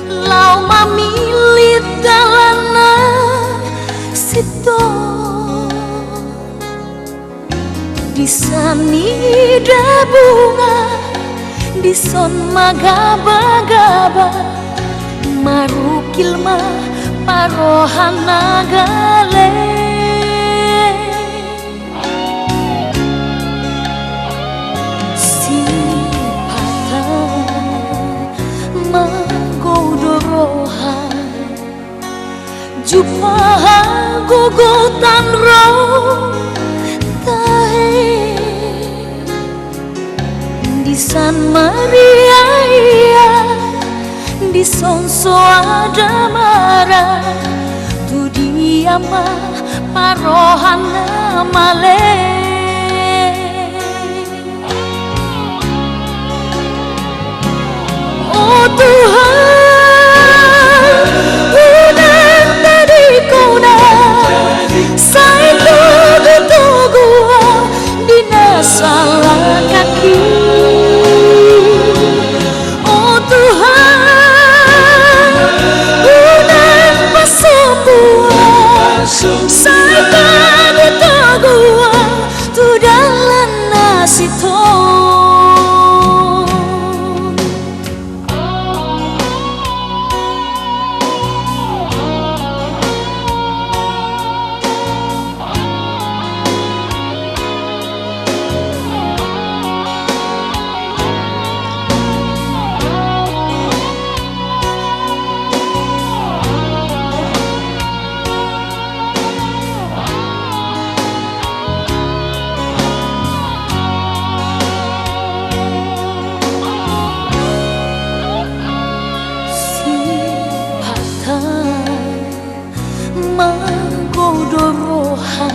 lau mamilit dalana sito disanida bunga dison magaba-gaba marukil ma parohana gale sipata magodorohan jupaha gogotan roh tahe di San Maria di sonso ada marah tu dia mah parohana male oh Tuhan udah tadi kuna saya tugu dina salah kaki oh Tuhan udah pasembuah saya tadi tugu tu dalam nasito magodorohan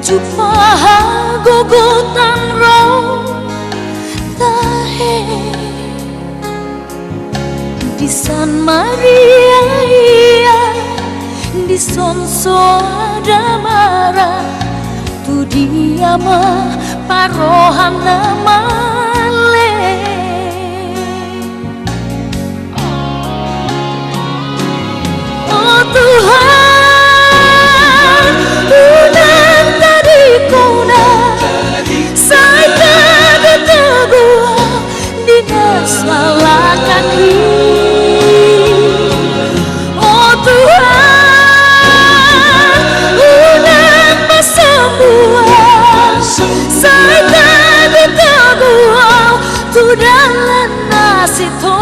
jupaha gogotan roh tahe di San Maria di sonso ada marah tu dia mah parohana male oh Tuhan udah tadi kuna saya tadi teguh dina salah kaki oh Tuhan udah pasembuah saya tadi teguh tu dalam nasito